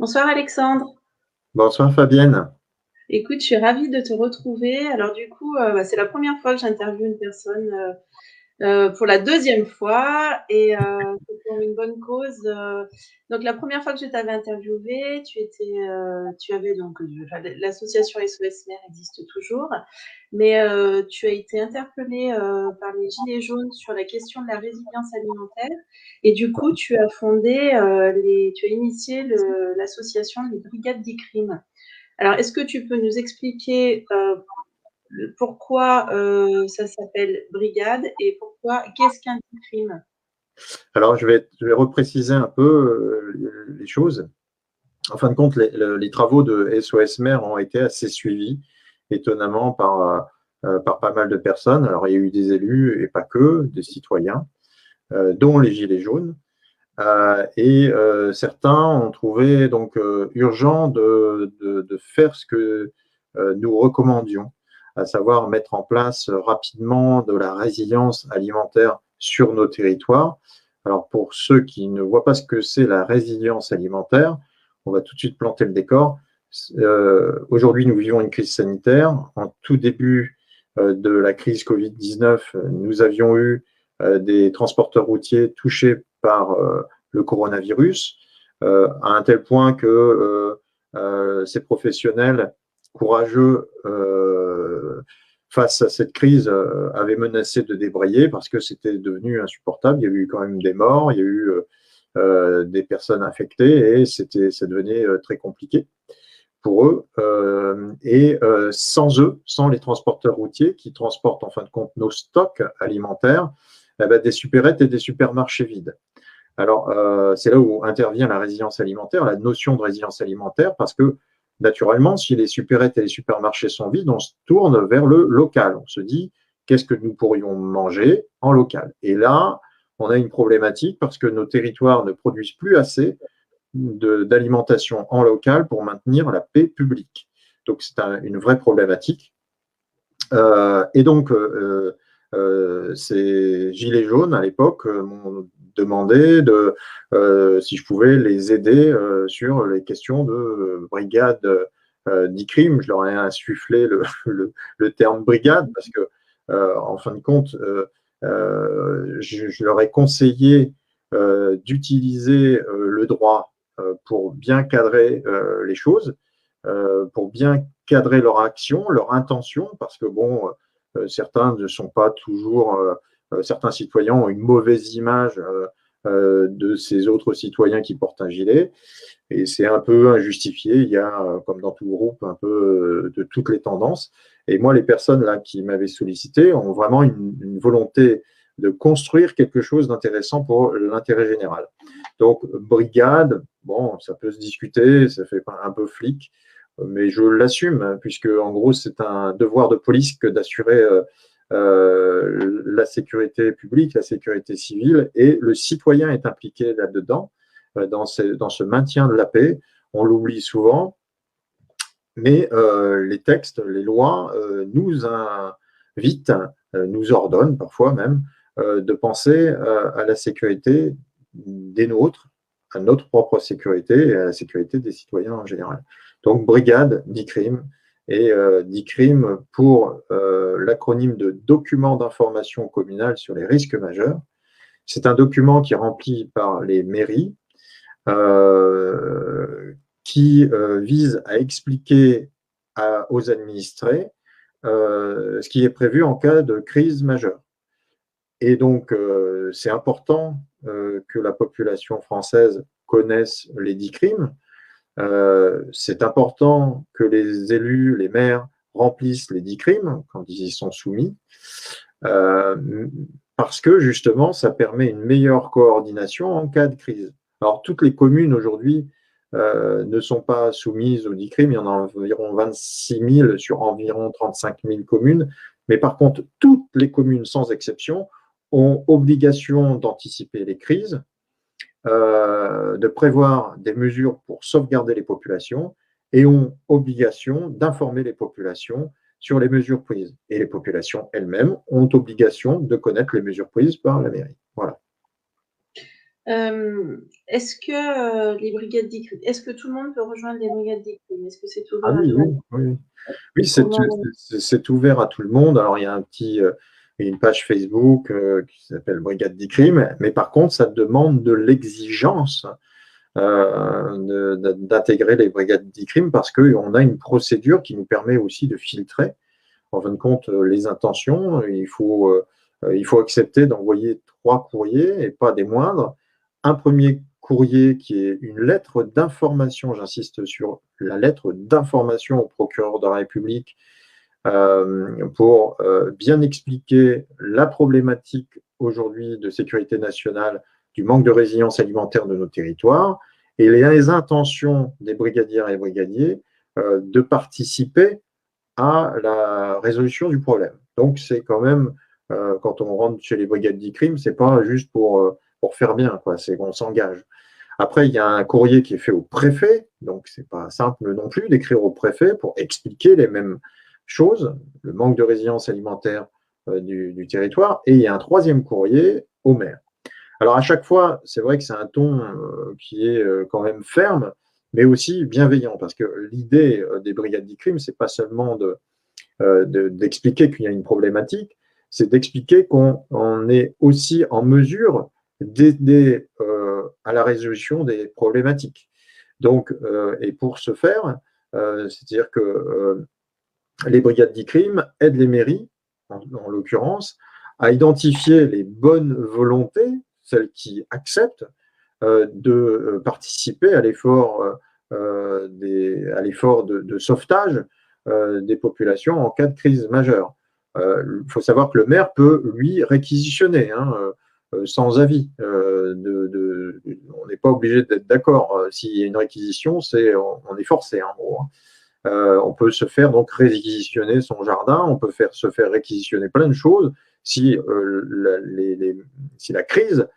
Bonsoir Alexandre. Bonsoir Fabienne. Écoute, je suis ravie de te retrouver. Alors du coup, c'est la première fois que j'interviewe une personne pour la deuxième fois et c'est pour une bonne cause. Donc la première fois que je t'avais interviewé, tu avais donc enfin, l'association SOS Mère existe toujours, mais tu as été interpellé par les Gilets jaunes sur la question de la résilience alimentaire et du coup tu as fondé tu as initié l'association les Brigades d'ICRIM. Alors, est-ce que tu peux nous expliquer pourquoi ça s'appelle brigade et pourquoi qu'est-ce qu'un crime? Alors je vais repréciser un peu les choses. En fin de compte, les travaux de SOS Mère ont été assez suivis, étonnamment, par pas mal de personnes. Alors il y a eu des élus et pas que, des citoyens, dont les Gilets jaunes. Et certains ont trouvé donc urgent de faire ce que nous recommandions, à savoir mettre en place rapidement de la résilience alimentaire sur nos territoires. Alors pour ceux qui ne voient pas ce que c'est la résilience alimentaire, on va tout de suite planter le décor. Aujourd'hui, nous vivons une crise sanitaire. En tout début de la crise Covid-19, nous avions eu des transporteurs routiers touchés par le coronavirus, à un tel point que ces professionnels courageux face à cette crise avaient menacé de débrayer parce que c'était devenu insupportable. Il y a eu quand même des morts, il y a eu des personnes infectées et ça devenait très compliqué pour eux. Et sans eux, sans les transporteurs routiers qui transportent en fin de compte nos stocks alimentaires, eh ben, des supérettes et des supermarchés vides. Alors, c'est là où intervient la résilience alimentaire, la notion de résilience alimentaire, parce que naturellement, si les supérettes et les supermarchés sont vides, on se tourne vers le local. On se dit, qu'est-ce que nous pourrions manger en local? Et là, on a une problématique parce que nos territoires ne produisent plus assez d'alimentation en local pour maintenir la paix publique. Donc, c'est une vraie problématique. Et donc, ces gilets jaunes, à l'époque, m'ont demandé si je pouvais les aider sur les questions de brigade d'ICRIM. Je leur ai insufflé le terme brigade parce que, en fin de compte, je leur ai conseillé d'utiliser le droit pour bien cadrer les choses, pour bien cadrer leur action, leur intention, parce que bon, certains ne sont pas toujours, certains citoyens ont une mauvaise image de ces autres citoyens qui portent un gilet, et c'est un peu injustifié. Il y a, comme dans tout groupe, un peu de toutes les tendances. Et moi, les personnes là qui m'avaient sollicité ont vraiment une volonté de construire quelque chose d'intéressant pour l'intérêt général. Donc, brigade, bon, ça peut se discuter, ça fait un peu flic, mais je l'assume, hein, puisque en gros, c'est un devoir de police que d'assurer la sécurité publique, la sécurité civile, et le citoyen est impliqué là-dedans, dans ce maintien de la paix. On l'oublie souvent, mais les textes, les lois nous invitent, nous ordonnent parfois même, de penser à la sécurité des nôtres, à notre propre sécurité et à la sécurité des citoyens en général. Donc, brigade d'ICRIM, et d'ICRIM pour l'acronyme de document d'information communale sur les risques majeurs. C'est un document qui est rempli par les mairies, qui vise à expliquer aux administrés ce qui est prévu en cas de crise majeure. Et donc, c'est important que la population française connaisse les 10 crimes. C'est important que les élus, les maires, remplissent les 10 crimes quand ils y sont soumis, euh, parce que justement, ça permet une meilleure coordination en cas de crise. Alors, toutes les communes aujourd'hui ne sont pas soumises aux 10 crimes. Il y en a environ 26 000 sur environ 35 000 communes. Mais par contre, toutes les communes, sans exception, ont obligation d'anticiper les crises, de prévoir des mesures pour sauvegarder les populations et ont obligation d'informer les populations sur les mesures prises. Et les populations elles-mêmes ont obligation de connaître les mesures prises par la mairie. Voilà. Est-ce que les brigades d'e-crime, est-ce que tout le monde peut rejoindre les brigades d'e-crime? Est-ce que c'est Ah ouvert à oui, tout le oui, monde? oui. Oui, Comment? c'est ouvert à tout le monde. Alors, il y a une page Facebook qui s'appelle Brigade d'e-crime, mais par contre, ça demande de l'exigence d'intégrer les brigades d'e-crime parce qu'on a une procédure qui nous permet aussi de filtrer, en fin de compte, les intentions. Il faut accepter d'envoyer 3 courriers et pas des moindres. Un premier courrier qui est une lettre d'information, j'insiste sur la lettre d'information au procureur de la République pour bien expliquer la problématique aujourd'hui de sécurité nationale du manque de résilience alimentaire de nos territoires et les intentions des brigadières et brigadiers de participer à la résolution du problème. Donc, c'est quand même, quand on rentre chez les brigades d'e-crime, c'est pas juste pour faire bien, quoi, c'est qu'on s'engage. Après, il y a un courrier qui est fait au préfet, donc c'est pas simple non plus d'écrire au préfet pour expliquer les mêmes choses, le manque de résilience alimentaire du territoire, et il y a un troisième courrier au maire. Alors à chaque fois, c'est vrai que c'est un ton qui est quand même ferme, mais aussi bienveillant, parce que l'idée des brigades d'e-crime, c'est pas seulement d'expliquer qu'il y a une problématique, c'est d'expliquer qu'on est aussi en mesure d'aider à la résolution des problématiques. Donc, et pour ce faire, c'est-à-dire que les brigades d'e-crime aident les mairies, en l'occurrence, à identifier les bonnes volontés, celles qui acceptent de participer à l'effort de sauvetage des populations en cas de crise majeure. Il faut savoir que le maire peut, lui, réquisitionner sans avis. On n'est pas obligé d'être d'accord. S'il y a une réquisition, on est forcé, en gros. On peut se faire donc réquisitionner son jardin, on peut se faire réquisitionner plein de choses si, si la crise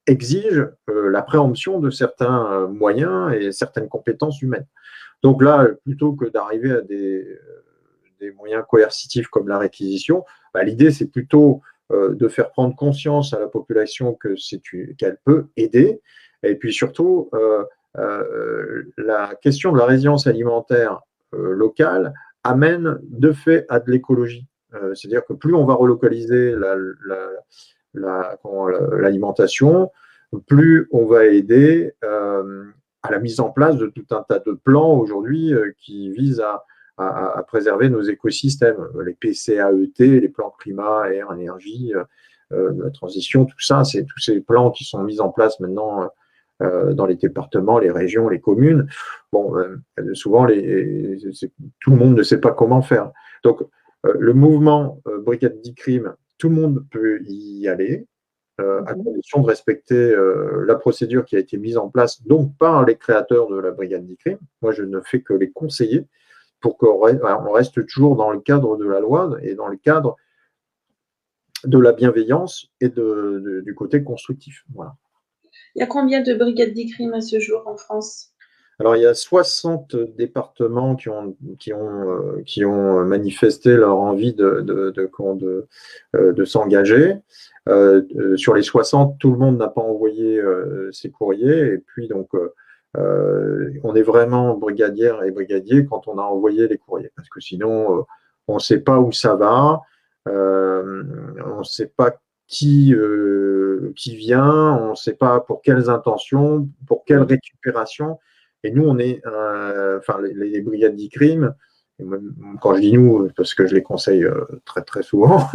exige la préemption de certains moyens et certaines compétences humaines. Donc là, plutôt que d'arriver à des moyens coercitifs comme la réquisition, bah, l'idée c'est plutôt de faire prendre conscience à la population qu'elle peut aider, et puis surtout la question de la résilience alimentaire locale amène de fait à de l'écologie. C'est-à-dire que plus on va relocaliser l'alimentation, plus on va aider à la mise en place de tout un tas de plans aujourd'hui qui visent à préserver nos écosystèmes. Les PCAET, les plans climat, air, énergie, la transition, tout ça, c'est tous ces plans qui sont mis en place maintenant dans les départements, les régions, les communes. Bon, souvent, tout le monde ne sait pas comment faire. Donc, le mouvement Brigade d'e-crime, tout le monde peut y aller, à condition de respecter la procédure qui a été mise en place donc par les créateurs de la Brigade d'e-crime. Moi, je ne fais que les conseiller pour qu'on reste toujours dans le cadre de la loi et dans le cadre de la bienveillance et du côté constructif. Voilà. Il y a combien de brigades d'e-crime à ce jour en France? Alors, il y a 60 départements qui ont manifesté leur envie de s'engager. Sur les 60, tout le monde n'a pas envoyé ses courriers. Et puis, donc, on est vraiment brigadière et brigadier quand on a envoyé les courriers. Parce que sinon, on ne sait pas où ça va. On ne sait pas qui vient. On ne sait pas pour quelles intentions, pour quelle récupération. Et nous, on est, enfin, les brigades d'e-crime, quand je dis nous, parce que je les conseille très très souvent,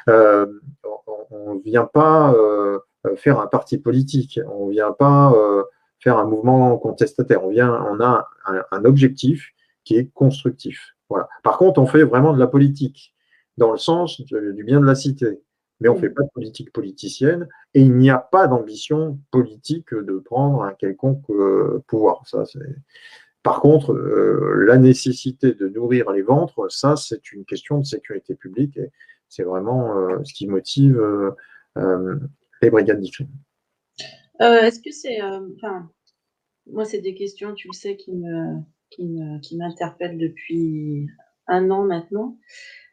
on ne vient pas faire un parti politique, on ne vient pas faire un mouvement contestataire, on a un objectif qui est constructif. Voilà. Par contre, on fait vraiment de la politique, dans le sens du bien de la cité, mais on ne fait pas de politique politicienne, et il n'y a pas d'ambition politique de prendre un quelconque pouvoir. Ça, par contre, la nécessité de nourrir les ventres, ça, c'est une question de sécurité publique et c'est vraiment ce qui motive les brigades d'e-crime. Est-ce que c'est, enfin, moi, c'est des questions, tu le sais, qui m'interpellent depuis un an maintenant.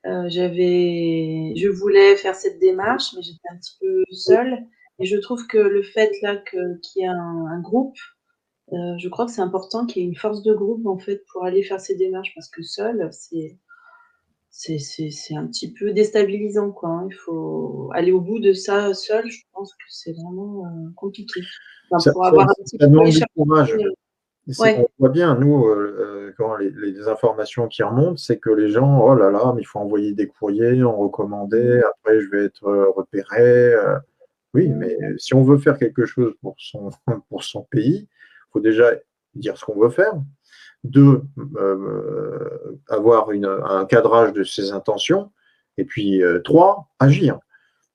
Je voulais faire cette démarche, mais j'étais un petit peu seule. Et je trouve que le fait là qu'il y ait un groupe, je crois que c'est important qu'il y ait une force de groupe en fait pour aller faire ces démarches parce que seul, c'est un petit peu déstabilisant quoi, hein. Il faut aller au bout de ça seul, je pense que c'est vraiment, compliqué. Enfin, Ça, pour ça- avoir un petit ça peu demande du échappé, courage. ouais. On voit bien, nous, quand les informations qui remontent, c'est que les gens, oh là là, mais il faut envoyer des courriers, en recommander, après je vais être repéré. Oui, mais si on veut faire quelque chose pour pour son pays, il faut déjà dire ce qu'on veut faire. Deux, avoir un cadrage de ses intentions. Et puis, trois, agir.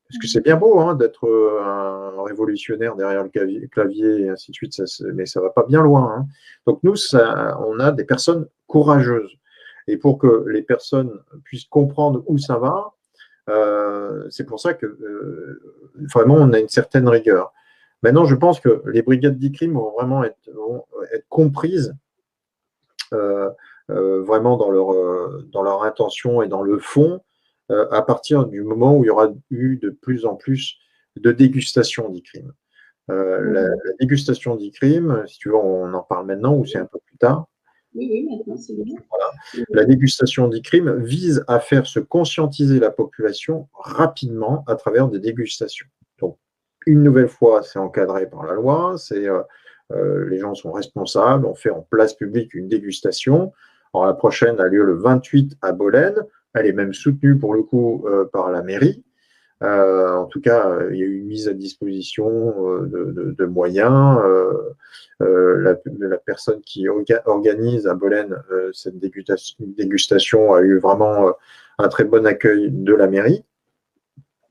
Parce que c'est bien beau hein, d'être un révolutionnaire derrière le clavier et ainsi de suite, mais ça ne va pas bien loin. Hein. Donc nous, on a des personnes courageuses. Et pour que les personnes puissent comprendre où ça va, c'est pour ça que vraiment on a une certaine rigueur. Maintenant, je pense que les brigades d'e-crime vont être comprises euh, vraiment dans leur intention et dans le fond à partir du moment où il y aura eu de plus en plus de dégustation d'e-crime. La dégustation d'e-crime, si tu veux, on en parle maintenant ou c'est un peu plus tard. Oui, oui, maintenant c'est bien. Voilà. Oui, La oui. dégustation d'e-crime vise à faire se conscientiser la population rapidement à travers des dégustations. Donc, une nouvelle fois, c'est encadré par la loi, les gens sont responsables, on fait en place publique une dégustation. Alors, la prochaine a lieu le 28 à Bolène, elle est même soutenue pour le coup par la mairie. En tout cas, il y a eu une mise à disposition de moyens. La personne qui organise à Bolène cette dégustation a eu vraiment un très bon accueil de la mairie.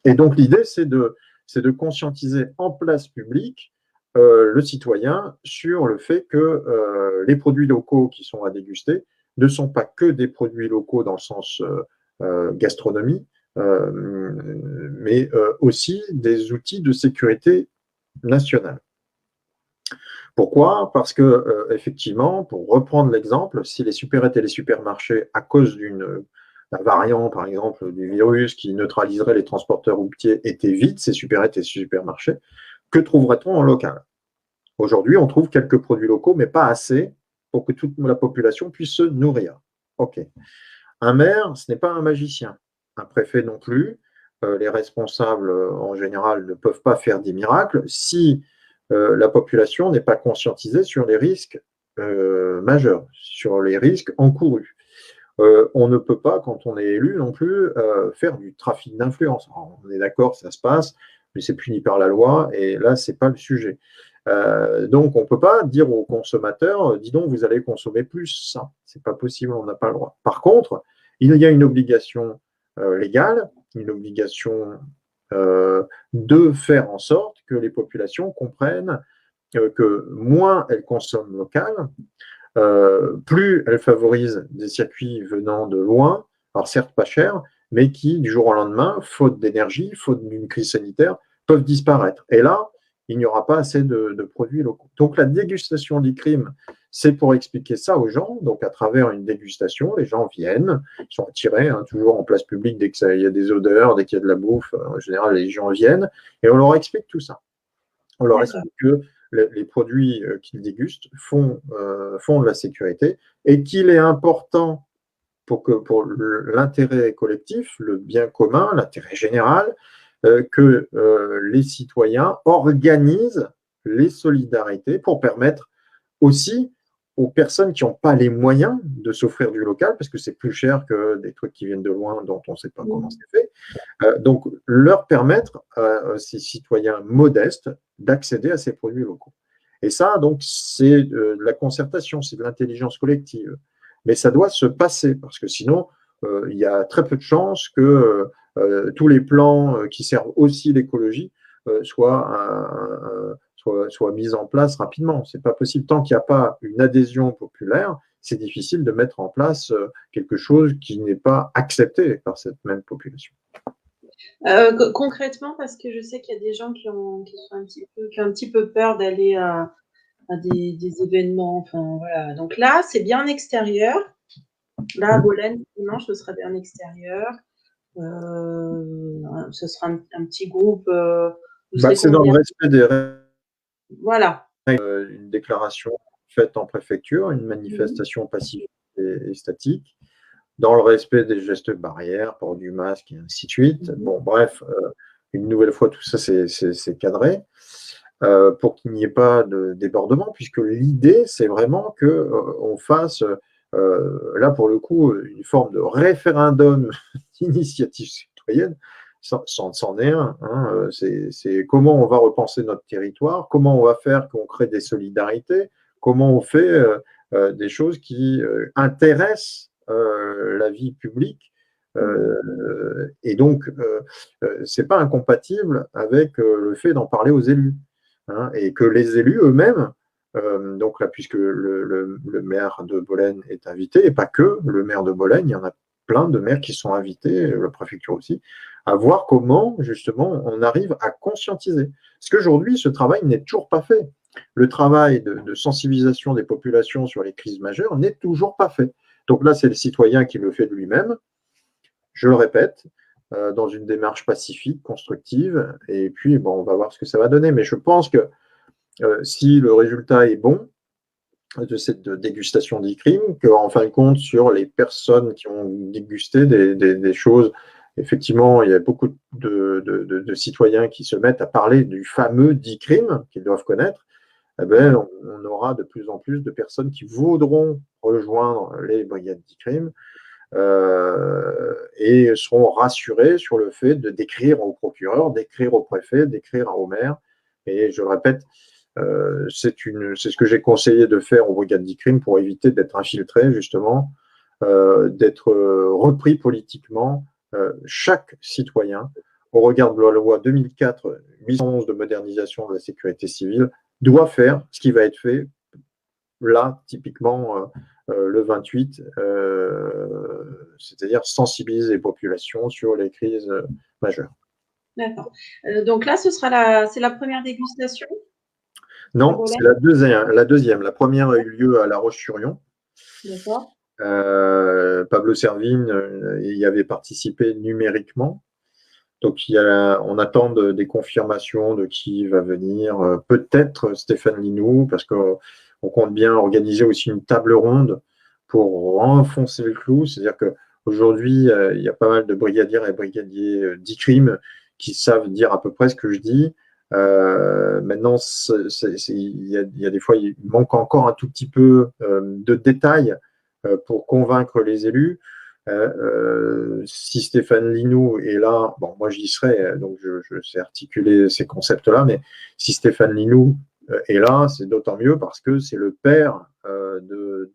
Et donc l'idée, c'est de conscientiser en place publique le citoyen sur le fait que les produits locaux qui sont à déguster ne sont pas que des produits locaux dans le sens gastronomie, mais aussi des outils de sécurité nationale. Pourquoi? Parce que, effectivement, pour reprendre l'exemple, si les supérettes et les supermarchés, à cause d'un variant, par exemple, du virus qui neutraliserait les transporteurs routiers, étaient vides, ces supérettes et ces supermarchés, que trouverait-on en local? Aujourd'hui, on trouve quelques produits locaux, mais pas assez pour que toute la population puisse se nourrir. OK. Un maire, ce n'est pas un magicien. Un préfet non plus. Les responsables, en général, ne peuvent pas faire des miracles si la population n'est pas conscientisée sur les risques majeurs, sur les risques encourus. On ne peut pas, quand on est élu non plus, faire du trafic d'influence. On est d'accord, ça se passe, mais c'est puni par la loi, et là, ce n'est pas le sujet. Donc, on ne peut pas dire aux consommateurs, dis donc, vous allez consommer plus ça. Ce n'est pas possible, on n'a pas le droit. Par contre, il y a une obligation légale, une obligation de faire en sorte que les populations comprennent que moins elles consomment local, plus elles favorisent des circuits venant de loin, alors certes pas chers, mais qui, du jour au lendemain, faute d'énergie, faute d'une crise sanitaire, peuvent disparaître. Et là, il n'y aura pas assez de produits locaux. Donc la dégustation d'e-crime, c'est pour expliquer ça aux gens. Donc à travers une dégustation, les gens viennent, ils sont attirés, hein, toujours en place publique, dès qu'il y a des odeurs, dès qu'il y a de la bouffe, en général, les gens viennent, et on leur explique tout ça. On leur D'accord. explique que les produits qu'ils dégustent font de la sécurité et qu'il est important pour l'intérêt collectif, le bien commun, l'intérêt général, que les citoyens organisent les solidarités pour permettre aussi aux personnes qui n'ont pas les moyens de s'offrir du local, parce que c'est plus cher que des trucs qui viennent de loin dont on ne sait pas comment c'est fait, donc, leur permettre à ces citoyens modestes d'accéder à ces produits locaux. Et ça, donc, c'est de la concertation, c'est de l'intelligence collective. Mais ça doit se passer, parce que sinon, il y a très peu de chances que tous les plans qui servent aussi l'écologie soient mis en place rapidement. Ce n'est pas possible. Tant qu'il n'y a pas une adhésion populaire, c'est difficile de mettre en place quelque chose qui n'est pas accepté par cette même population. Concrètement, parce que je sais qu'il y a des gens qui ont un petit peu peur d'aller à des événements. Enfin, voilà. Donc là, c'est bien en extérieur. Là, à Bolène, dimanche, ce sera bien en extérieur. Ce sera un petit groupe Vous serez C'est dans le combien? respect des règles, Voilà. une déclaration faite en préfecture, une Mhm. manifestation pacifique et statique, dans le respect des gestes barrières, port du masque et ainsi de suite. Mhm. Bon, bref, une nouvelle fois, tout ça, c'est cadré pour qu'il n'y ait pas de débordement, puisque l'idée, c'est vraiment qu'on fasse, là, pour le coup, une forme de référendum d'initiative citoyenne. C'en est un. Hein, c'est comment on va repenser notre territoire, comment on va faire qu'on crée des solidarités, comment on fait des choses qui intéressent la vie publique. Et donc, c'est pas incompatible avec le fait d'en parler aux élus. Hein, et que les élus eux-mêmes, donc là, puisque le maire de Bolène est invité, et pas que le maire de Bolène, il y en a plein de maires qui sont invités, la préfecture aussi, à voir comment, justement, on arrive à conscientiser. Parce qu'aujourd'hui, ce travail n'est toujours pas fait. Le travail de sensibilisation des populations sur les crises majeures n'est toujours pas fait. Donc là, c'est le citoyen qui le fait de lui-même, je le répète, dans une démarche pacifique, constructive, et puis, bon, on va voir ce que ça va donner. Mais je pense que si le résultat est bon de cette dégustation d'e-crime, qu'en fin de compte, sur les personnes qui ont dégusté des choses, effectivement, il y a beaucoup de citoyens qui se mettent à parler du fameux d'e-crime qu'ils doivent connaître, eh ben, on aura de plus en plus de personnes qui voudront rejoindre les brigades d'e-crime et seront rassurées sur le fait de d'écrire au procureur, d'écrire au préfet, d'écrire au maire. Et je le répète, c'est ce que j'ai conseillé de faire aux brigades d'e-crime pour éviter d'être infiltré, justement, d'être repris politiquement. Chaque citoyen, au regard de la loi 2004-811 de modernisation de la sécurité civile, doit faire ce qui va être fait là, typiquement, le 28, c'est-à-dire sensibiliser les populations sur les crises majeures. D'accord. Donc là, c'est la première dégustation à Non, c'est Bolène? la deuxième. La première a eu lieu à La Roche-sur-Yon. D'accord. Pablo Servigne y avait participé numériquement. Donc, on attend des confirmations de qui va venir. Peut-être Stéphane Linou, parce qu'on compte bien organiser aussi une table ronde pour renfoncer le clou. C'est-à-dire qu'aujourd'hui, il y a pas mal de brigadières et brigadiers d'e-crime qui savent dire à peu près ce que je dis. Maintenant, il y a des fois, il manque encore un tout petit peu de détails pour convaincre les élus. Si Stéphane Linou est là, bon, moi j'y serai, donc je sais articuler ces concepts-là, mais si Stéphane Linou est là, c'est d'autant mieux parce que c'est le père de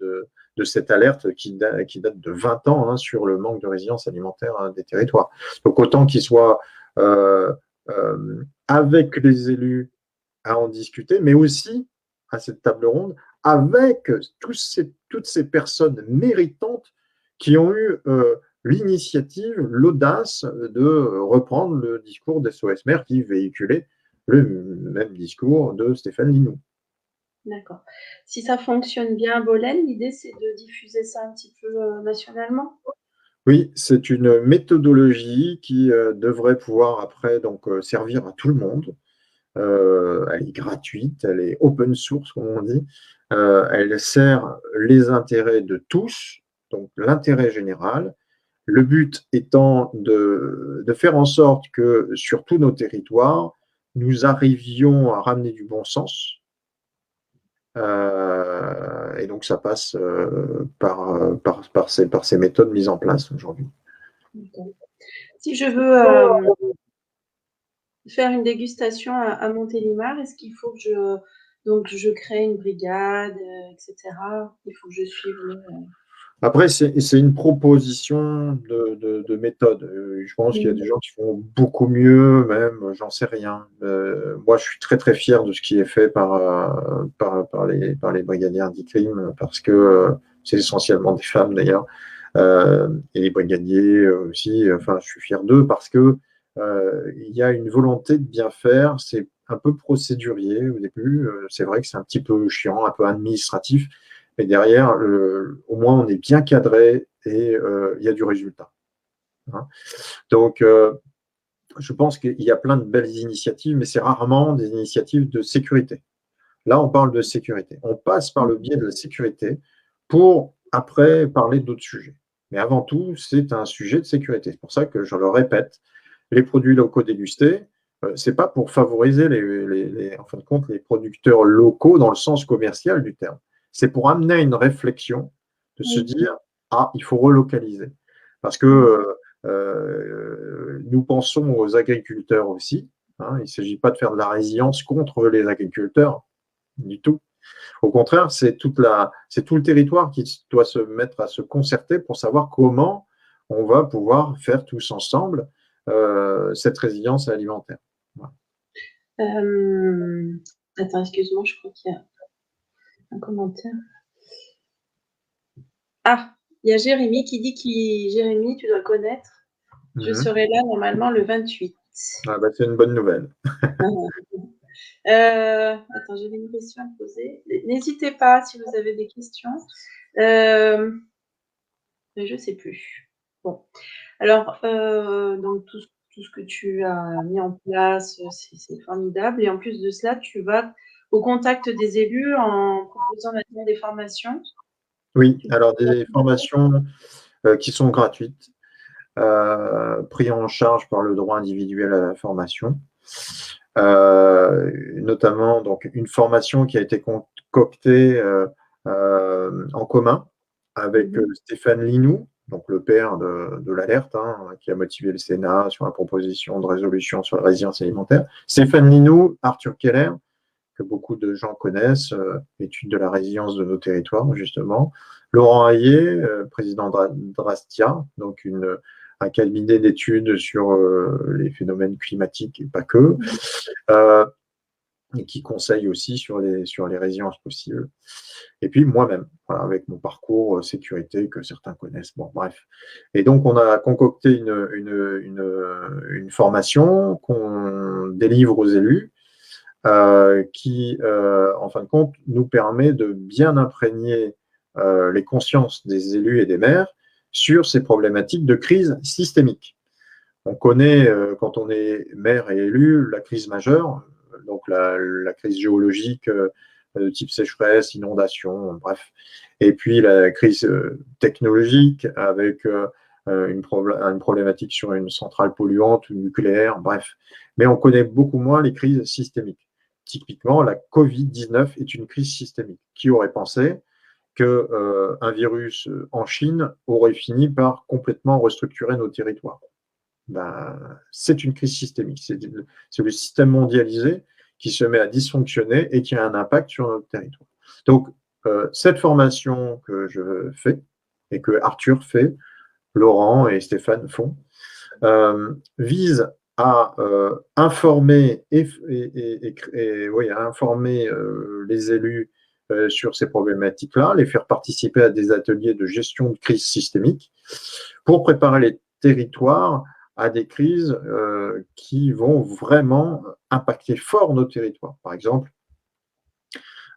cette alerte qui date de 20 ans hein, sur le manque de résilience alimentaire hein, des territoires. Donc autant qu'il soit avec les élus à en discuter, mais aussi à cette table ronde avec toutes ces personnes méritantes qui ont eu l'initiative, l'audace de reprendre le discours d'SOS Mère qui véhiculait le même discours de Stéphane Linou. D'accord. Si ça fonctionne bien à Bolène, l'idée, c'est de diffuser ça un petit peu nationalement? Oui, c'est une méthodologie qui devrait pouvoir après donc servir à tout le monde. Elle est gratuite, elle est open source, comme on dit. Elle sert les intérêts de tous, donc l'intérêt général. Le but étant de faire en sorte que sur tous nos territoires, nous arrivions à ramener du bon sens. Et donc, ça passe par ces méthodes mises en place aujourd'hui. Si je veux faire une dégustation à Montélimar, est-ce qu'il faut que je crée une brigade, etc. Il faut que je suive le. Après, c'est une proposition de méthode. Je pense qu'il y a des gens qui font beaucoup mieux, même, j'en sais rien. Moi, je suis très, très fier de ce qui est fait par les brigadières d'e-crime, parce que c'est essentiellement des femmes, d'ailleurs, et les brigadiers aussi. Enfin, je suis fier d'eux parce que il y a une volonté de bien faire. C'est un peu procédurier au début. C'est vrai que c'est un petit peu chiant, un peu administratif. Mais derrière, au moins, on est bien cadré et il y a du résultat. Hein. Donc, je pense qu'il y a plein de belles initiatives, mais c'est rarement des initiatives de sécurité. Là, on parle de sécurité. On passe par le biais de la sécurité pour après parler d'autres sujets. Mais avant tout, c'est un sujet de sécurité. C'est pour ça que je le répète, les produits locaux dégustés, c'est pas pour favoriser en fin de compte, les producteurs locaux dans le sens commercial du terme. C'est pour amener une réflexion de se dire, ah, il faut relocaliser. Parce que nous pensons aux agriculteurs aussi. Hein, il ne s'agit pas de faire de la résilience contre les agriculteurs du tout. Au contraire, c'est tout le territoire qui doit se mettre à se concerter pour savoir comment on va pouvoir faire tous ensemble cette résilience alimentaire. Voilà. Attends, excuse-moi, je crois qu'il y a un commentaire. Ah, il y a Jérémy qui dit Jérémy, tu dois connaître. Je serai là normalement le 28. Ah bah, c'est une bonne nouvelle. Attends, j'avais une question à poser. N'hésitez pas si vous avez des questions. Mais je ne sais plus. Bon. Alors, donc tout ce que tu as mis en place, c'est formidable. Et en plus de cela, tu vas au contact des élus en proposant maintenant des formations. Oui, alors des formations qui sont gratuites, prises en charge par le droit individuel à la formation. Notamment donc une formation qui a été concoctée en commun avec Stéphane Linou, donc le père de l'alerte, hein, qui a motivé le Sénat sur la proposition de résolution sur la résilience alimentaire. Stéphane Linou, Arthur Keller, que beaucoup de gens connaissent, étude de la résilience de nos territoires, justement. Laurent Hayet, président d'Drastia, donc un cabinet d'études sur les phénomènes climatiques et pas que, et qui conseille aussi sur les résiliences possibles. Et puis moi-même, voilà, avec mon parcours sécurité que certains connaissent. Bon, bref. Et donc, on a concocté une formation qu'on délivre aux élus, qui, en fin de compte, nous permet de bien imprégner les consciences des élus et des maires sur ces problématiques de crise systémique. On connaît, quand on est maire et élu, la crise majeure, donc la crise géologique de type sécheresse, inondation, bref. Et puis la crise technologique avec une problématique sur une centrale polluante ou nucléaire, bref. Mais on connaît beaucoup moins les crises systémiques. Typiquement, la Covid-19 est une crise systémique. Qui aurait pensé qu'un virus en Chine aurait fini par complètement restructurer nos territoires? Ben, c'est une crise systémique. C'est le système mondialisé qui se met à dysfonctionner et qui a un impact sur notre territoire. Donc, cette formation que je fais et que Arthur fait, Laurent et Stéphane font, vise à informer à informer les élus sur ces problématiques-là, les faire participer à des ateliers de gestion de crise systémique pour préparer les territoires à des crises qui vont vraiment impacter fort nos territoires. Par exemple,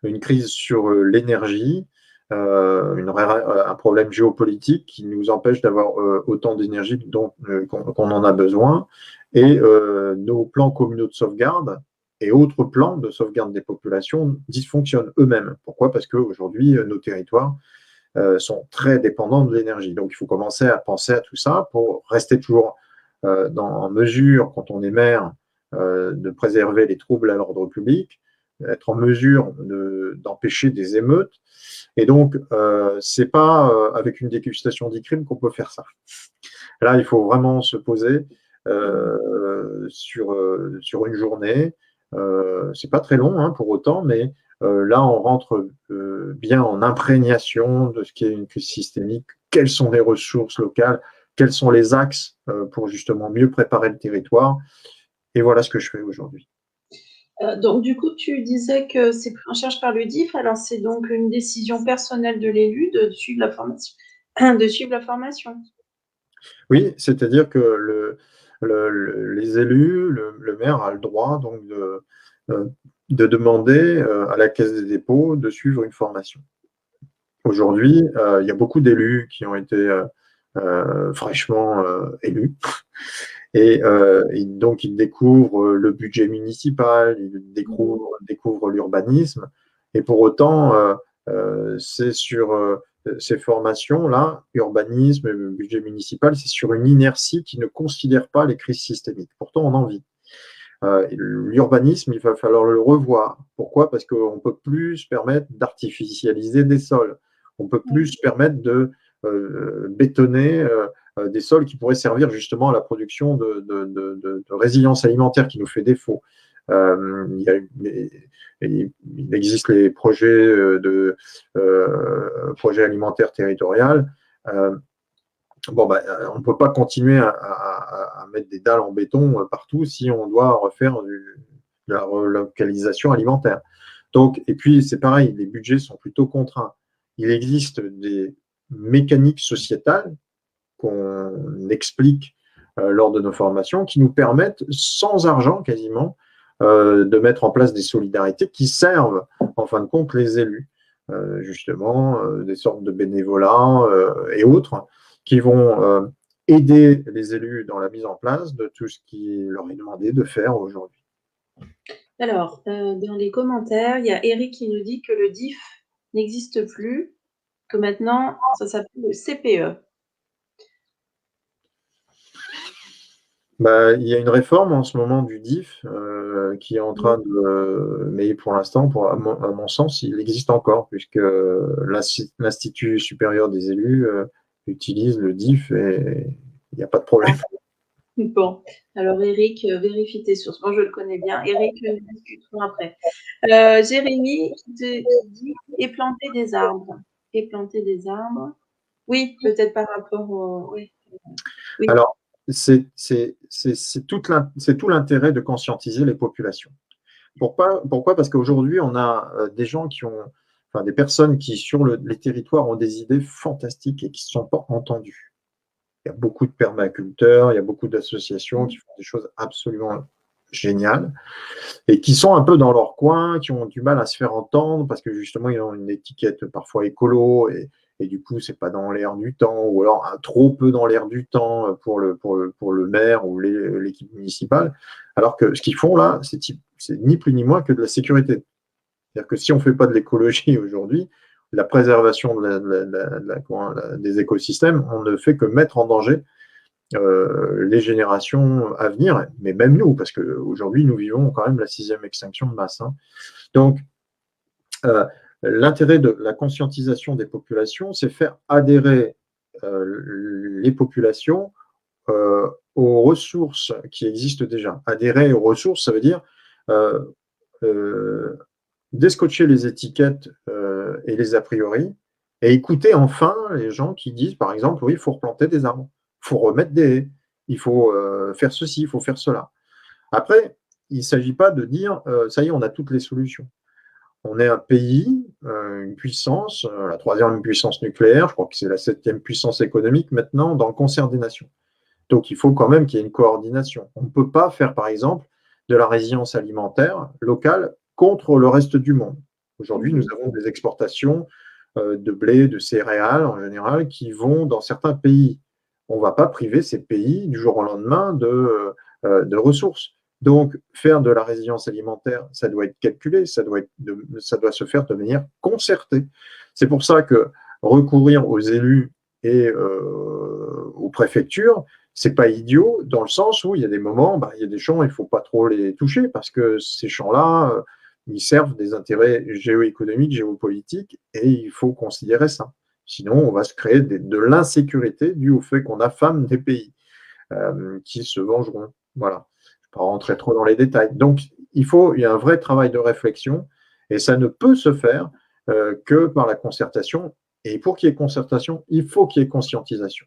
une crise sur l'énergie, un problème géopolitique qui nous empêche d'avoir autant d'énergie qu'on en a besoin, et nos plans communaux de sauvegarde et autres plans de sauvegarde des populations dysfonctionnent eux-mêmes. Pourquoi? Parce qu'aujourd'hui, nos territoires sont très dépendants de l'énergie. Donc, il faut commencer à penser à tout ça pour rester toujours en mesure, quand on est maire, de préserver les troubles à l'ordre public, être en mesure d'empêcher des émeutes. Et donc, c'est pas avec une dégustation d'e-crime qu'on peut faire ça. Là, il faut vraiment se poser sur une journée. C'est pas très long hein, pour autant, mais là, on rentre bien en imprégnation de ce qu'est une crise systémique, quelles sont les ressources locales, quels sont les axes pour justement mieux préparer le territoire. Et voilà ce que je fais aujourd'hui. Donc, du coup, tu disais que c'est pris en charge par le DIF. Alors, c'est donc une décision personnelle de l'élu de suivre la formation. Oui, c'est-à-dire que les élus, le maire a le droit donc de demander à la Caisse des dépôts de suivre une formation. Aujourd'hui, il y a beaucoup d'élus qui ont été fraîchement élus Et donc, ils découvrent le budget municipal, ils découvrent l'urbanisme. Et pour autant, c'est sur ces formations-là, urbanisme, budget municipal, c'est sur une inertie qui ne considère pas les crises systémiques. Pourtant, on en vit. L'urbanisme, il va falloir le revoir. Pourquoi? Parce qu'on ne peut plus se permettre d'artificialiser des sols. On ne peut plus se permettre de bétonner des sols qui pourraient servir justement à la production de résilience alimentaire qui nous fait défaut. Il existe les projets projets alimentaires territoriaux. On ne peut pas continuer à mettre des dalles en béton partout si on doit refaire de la relocalisation alimentaire. Donc, et puis, c'est pareil, les budgets sont plutôt contraints. Il existe des mécaniques sociétales qu'on explique lors de nos formations qui nous permettent, sans argent quasiment, de mettre en place des solidarités qui servent, en fin de compte, les élus. Justement, des sortes de bénévolats et autres qui vont aider les élus dans la mise en place de tout ce qui leur est demandé de faire aujourd'hui. Alors, dans les commentaires, il y a Eric qui nous dit que le DIF n'existe plus, que maintenant, ça s'appelle le CPE. Il y a une réforme en ce moment du DIF qui est en train de… Mais pour l'instant, à mon sens, il existe encore, puisque l'Institut supérieur des élus utilise le DIF et il n'y a pas de problème. Bon, alors Eric, vérifie tes sources. Moi, je le connais bien. Eric, nous discuterons après. Jérémy qui dit « et planter des arbres ». Et planter des arbres. Oui, peut-être par rapport au… Oui. Alors, c'est tout l'intérêt de conscientiser les populations. Pourquoi? Parce qu'aujourd'hui, on a des gens qui ont… Enfin, des personnes qui, sur les territoires, ont des idées fantastiques et qui ne sont pas entendues. Il y a beaucoup de permaculteurs, il y a beaucoup d'associations qui font des choses absolument géniales et qui sont un peu dans leur coin, qui ont du mal à se faire entendre parce que justement, ils ont une étiquette parfois écolo et du coup, c'est pas dans l'air du temps ou alors trop peu dans l'air du temps pour le maire ou l'équipe municipale. Alors que ce qu'ils font là, c'est ni plus ni moins que de la sécurité. C'est-à-dire que si on ne fait pas de l'écologie aujourd'hui, la préservation des écosystèmes, on ne fait que mettre en danger les générations à venir, mais même nous, parce qu'aujourd'hui, nous vivons quand même la 6e extinction de masse. Hein. Donc, l'intérêt de la conscientisation des populations, c'est faire adhérer les populations aux ressources qui existent déjà. Adhérer aux ressources, ça veut dire descotcher les étiquettes et les a priori et écouter enfin les gens qui disent, par exemple, oui, il faut replanter des arbres, il faut remettre des haies, il faut faire ceci, il faut faire cela. Après, il ne s'agit pas de dire, ça y est, on a toutes les solutions. On est un pays, une puissance, la 3e puissance nucléaire, je crois que c'est la 7e puissance économique maintenant dans le concert des nations. Donc, il faut quand même qu'il y ait une coordination. On ne peut pas faire, par exemple, de la résilience alimentaire locale contre le reste du monde. Aujourd'hui, nous avons des exportations de blé, de céréales en général, qui vont dans certains pays. On ne va pas priver ces pays du jour au lendemain de ressources. Donc, faire de la résilience alimentaire, ça doit être calculé, ça doit se faire de manière concertée. C'est pour ça que recourir aux élus et aux préfectures, c'est pas idiot dans le sens où il y a des moments, il y a des champs, il ne faut pas trop les toucher parce que ces champs-là, ils servent des intérêts géoéconomiques, géopolitiques et il faut considérer ça. Sinon, on va se créer de l'insécurité due au fait qu'on affame des pays qui se vengeront. Voilà. Je ne vais pas rentrer trop dans les détails. Donc, il y a un vrai travail de réflexion et ça ne peut se faire que par la concertation. Et pour qu'il y ait concertation, il faut qu'il y ait conscientisation.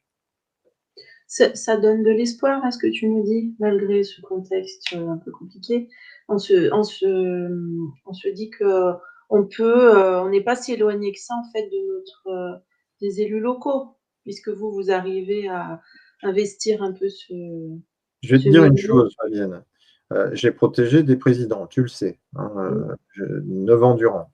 Ça donne de l'espoir à ce que tu nous dis, malgré ce contexte un peu compliqué. On se dit que on n'est pas si éloigné que ça en fait de des élus locaux, puisque vous arrivez à investir un peu ce. Je vais te dire une chose, Fabienne. J'ai protégé des présidents, tu le sais, 9 ans durant.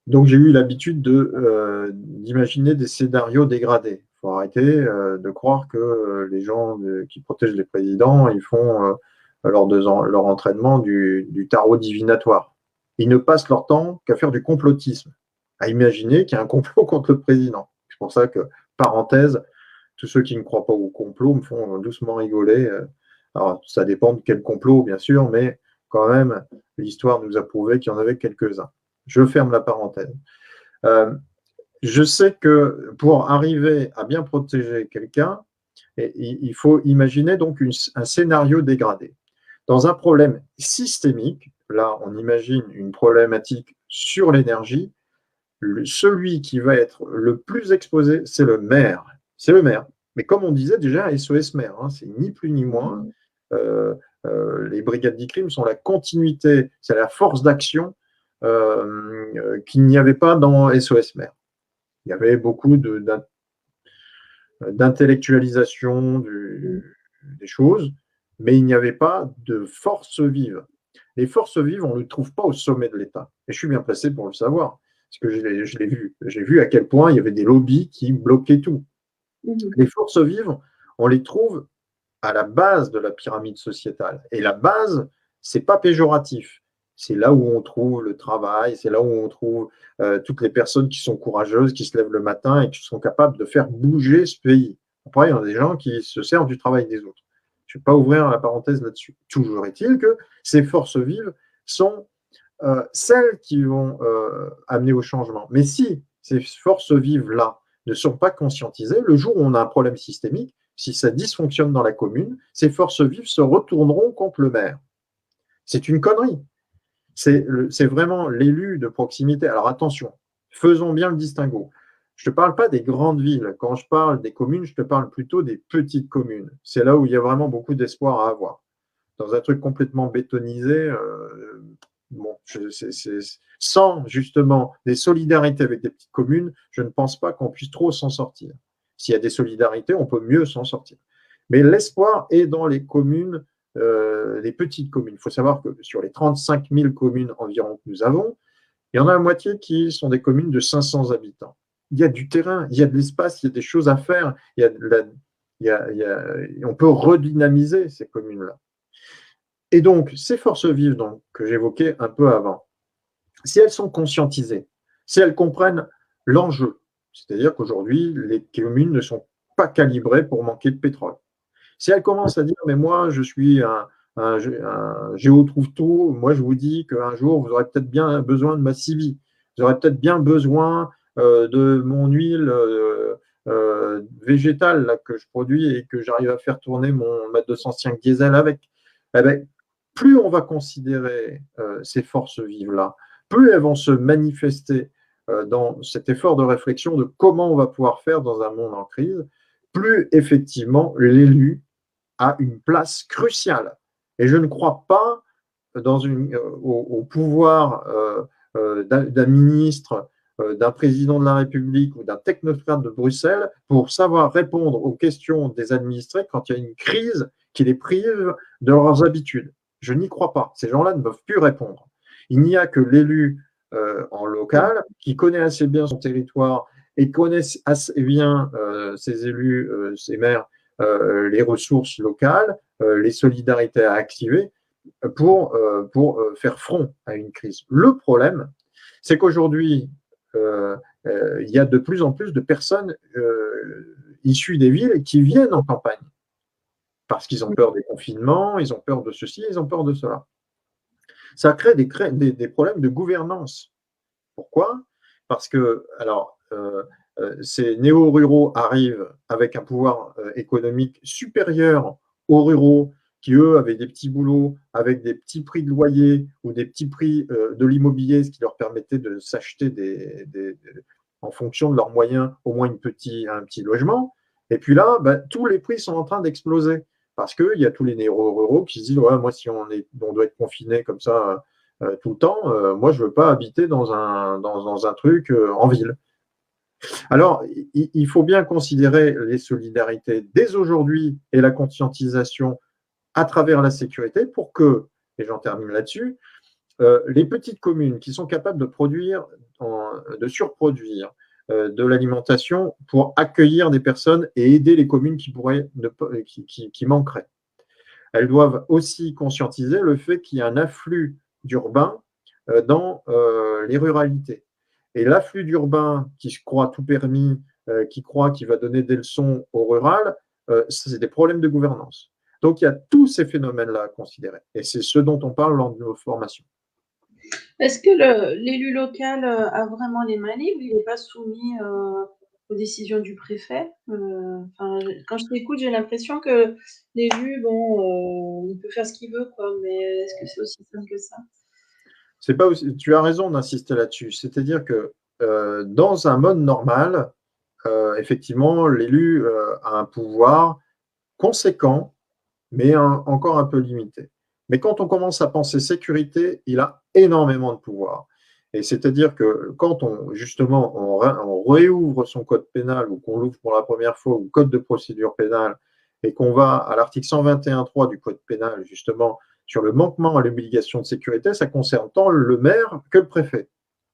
Donc j'ai eu l'habitude d'imaginer des scénarios dégradés. faut arrêter de croire que les gens qui protègent les présidents, ils font lors de leur entraînement du tarot divinatoire. Ils ne passent leur temps qu'à faire du complotisme, à imaginer qu'il y a un complot contre le président. C'est pour ça que, parenthèse, tous ceux qui ne croient pas au complot me font doucement rigoler. Alors, ça dépend de quel complot, bien sûr, mais quand même, l'histoire nous a prouvé qu'il y en avait quelques-uns. Je ferme la parenthèse. Je sais que pour arriver à bien protéger quelqu'un, il faut imaginer donc un scénario dégradé. Dans un problème systémique, là, on imagine une problématique sur l'énergie, celui qui va être le plus exposé, c'est le maire. C'est le maire. Mais comme on disait déjà, SOS maire, hein, c'est ni plus ni moins. Les brigades d'e-crime sont la continuité, c'est la force d'action qu'il n'y avait pas dans SOS maire. Il y avait beaucoup d'intellectualisation des choses, mais il n'y avait pas de force vive. Les forces vives, on ne les trouve pas au sommet de l'État. Et je suis bien placé pour le savoir, parce que je l'ai vu. J'ai vu à quel point il y avait des lobbies qui bloquaient tout. Les forces vives, on les trouve à la base de la pyramide sociétale. Et la base, c'est pas péjoratif. C'est là où on trouve le travail, c'est là où on trouve toutes les personnes qui sont courageuses, qui se lèvent le matin et qui sont capables de faire bouger ce pays. Après, il y a des gens qui se servent du travail des autres. Je ne vais pas ouvrir la parenthèse là-dessus. Toujours est-il que ces forces vives sont celles qui vont amener au changement. Mais si ces forces vives-là ne sont pas conscientisées, le jour où on a un problème systémique, si ça dysfonctionne dans la commune, ces forces vives se retourneront contre le maire. C'est une connerie. C'est vraiment l'élu de proximité. Alors attention, faisons bien le distinguo. Je ne te parle pas des grandes villes. Quand je parle des communes, je te parle plutôt des petites communes. C'est là où il y a vraiment beaucoup d'espoir à avoir. Dans un truc complètement bétonisé, bon, sans justement des solidarités avec des petites communes, je ne pense pas qu'on puisse trop s'en sortir. S'il y a des solidarités, on peut mieux s'en sortir. Mais l'espoir est dans les communes, les petites communes. Il faut savoir que sur les 35 000 communes environ que nous avons, il y en a la moitié qui sont des communes de 500 habitants. Il y a du terrain, il y a de l'espace, il y a des choses à faire, on peut redynamiser ces communes-là. Et donc, ces forces vives donc, que j'évoquais un peu avant, si elles sont conscientisées, si elles comprennent l'enjeu, c'est-à-dire qu'aujourd'hui, les communes ne sont pas calibrées pour manquer de pétrole. Si elles commencent à dire, mais moi, je suis un géo-trouve-tout, moi, je vous dis qu'un jour, vous aurez peut-être bien besoin de ma CIVI, vous aurez peut-être bien besoin de mon huile végétale là, que je produis et que j'arrive à faire tourner ma 205 diesel avec. Eh bien, plus on va considérer ces forces vives-là, plus elles vont se manifester dans cet effort de réflexion de comment on va pouvoir faire dans un monde en crise, plus effectivement l'élu a une place cruciale. Et je ne crois pas au pouvoir d'un ministre, d'un président de la République ou d'un technocrate de Bruxelles pour savoir répondre aux questions des administrés quand il y a une crise qui les prive de leurs habitudes. Je n'y crois pas. Ces gens-là ne peuvent plus répondre. Il n'y a que l'élu en local qui connaît assez bien son territoire et connaît assez bien ses élus, ses maires, les ressources locales, les solidarités à activer pour faire front à une crise. Le problème, c'est qu'aujourd'hui, il y a de plus en plus de personnes issues des villes qui viennent en campagne parce qu'ils ont peur des confinements, ils ont peur de ceci, ils ont peur de cela. Ça crée des problèmes de gouvernance. Pourquoi? Parce que, alors, ces néo-ruraux arrivent avec un pouvoir économique supérieur aux ruraux qui, eux, avaient des petits boulots avec des petits prix de loyer ou des petits prix de l'immobilier, ce qui leur permettait de s'acheter en fonction de leurs moyens, au moins un petit logement. Et puis là, tous les prix sont en train d'exploser parce qu'il y a tous les néo-ruraux qui se disent ouais, moi, si on doit être confiné comme ça tout le temps, moi, je ne veux pas habiter dans un truc en ville. Alors, il faut bien considérer les solidarités dès aujourd'hui et la conscientisation à travers la sécurité pour que, et j'en termine là-dessus, les petites communes qui sont capables de produire, de surproduire, de l'alimentation pour accueillir des personnes et aider les communes qui manqueraient. Elles doivent aussi conscientiser le fait qu'il y a un afflux d'urbains dans les ruralités. Et l'afflux d'urbains qui se croit tout permis, qui croit qu'il va donner des leçons au rural, c'est des problèmes de gouvernance. Donc il y a tous ces phénomènes-là à considérer. Et c'est ce dont on parle lors de nos formations. Est-ce que l'élu local a vraiment les mains libres? Il n'est pas soumis aux décisions du préfet? Quand je t'écoute, j'ai l'impression que l'élu, bon, il peut faire ce qu'il veut, quoi, mais est-ce que c'est aussi simple que ça? C'est pas aussi, tu as raison d'insister là-dessus. C'est-à-dire que dans un mode normal, effectivement, l'élu a un pouvoir conséquent, mais encore un peu limité. Mais quand on commence à penser sécurité, il a énormément de pouvoir. Et c'est-à-dire que quand justement on réouvre son code pénal ou qu'on l'ouvre pour la première fois ou code de procédure pénale et qu'on va à l'article 121.3 du code pénal justement sur le manquement à l'obligation de sécurité, ça concerne tant le maire que le préfet.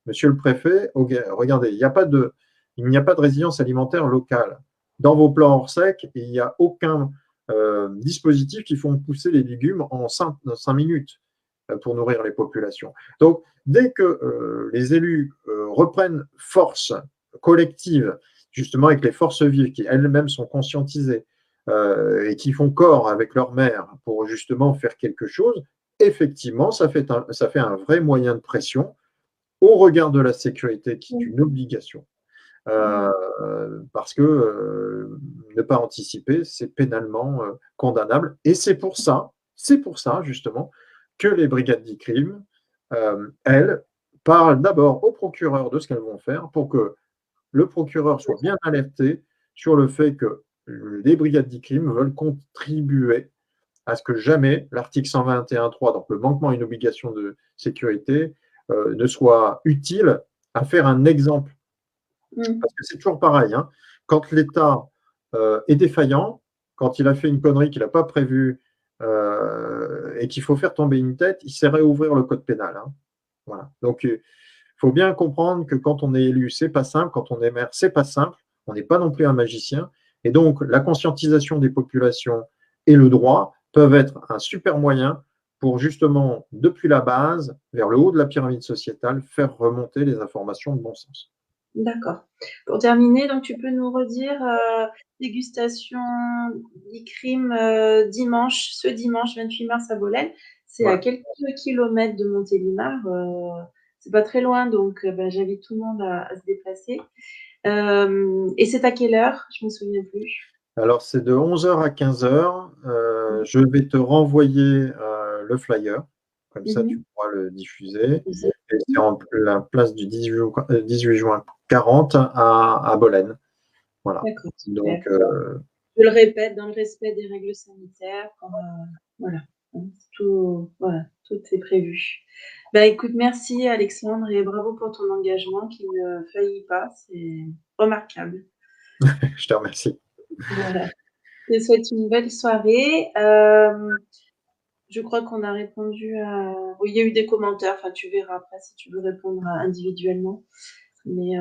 Monsieur le préfet, regardez, il n'y a pas de résilience alimentaire locale. Dans vos plans hors sec, il n'y a aucun dispositifs qui font pousser les légumes en 5 minutes pour nourrir les populations. Donc, dès que les élus reprennent force collective, justement avec les forces vives qui elles-mêmes sont conscientisées et qui font corps avec leur maire pour justement faire quelque chose, effectivement, ça fait un vrai moyen de pression au regard de la sécurité qui est une obligation. Parce que ne pas anticiper, c'est pénalement condamnable. Et c'est pour ça justement que les brigades d'e-crime, elles, parlent d'abord au procureur de ce qu'elles vont faire pour que le procureur soit bien alerté sur le fait que les brigades d'e-crime veulent contribuer à ce que jamais l'article 121.3, donc le manquement à une obligation de sécurité, ne soit utile à faire un exemple. Parce que c'est toujours pareil, hein. Quand l'État est défaillant, quand il a fait une connerie qu'il n'a pas prévue et qu'il faut faire tomber une tête, il sait réouvrir le code pénal, hein. Voilà. Donc, il faut bien comprendre que quand on est élu, c'est pas simple. Quand on est maire, c'est pas simple. On n'est pas non plus un magicien. Et donc, la conscientisation des populations et le droit peuvent être un super moyen pour justement, depuis la base, vers le haut de la pyramide sociétale, faire remonter les informations de bon sens. D'accord. Pour terminer, donc tu peux nous redire dégustation d'e-crime ce dimanche 28 mars à Bolène. C'est à Voilà. quelques kilomètres de Montélimar. C'est pas très loin, donc j'invite tout le monde à se déplacer. Et c'est à quelle heure? Je me souviens plus. Alors, c'est de 11h à 15h. Je vais te renvoyer le flyer. Comme ça, tu pourras le diffuser. Et c'est en la place du 18 juin 40 à Bolène. Voilà. D'accord, super. Donc, Je le répète, dans le respect des règles sanitaires. Voilà. Tout est prévu. Écoute, merci Alexandre et bravo pour ton engagement qui ne faillit pas. C'est remarquable. je te remercie. Voilà. Je te souhaite une belle soirée. Je crois qu'on a répondu à. Oui, il y a eu des commentaires. Enfin, tu verras après si tu veux répondre individuellement. Mais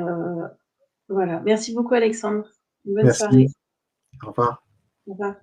voilà. Merci beaucoup, Alexandre. Une bonne soirée. Merci. Au revoir. Au revoir.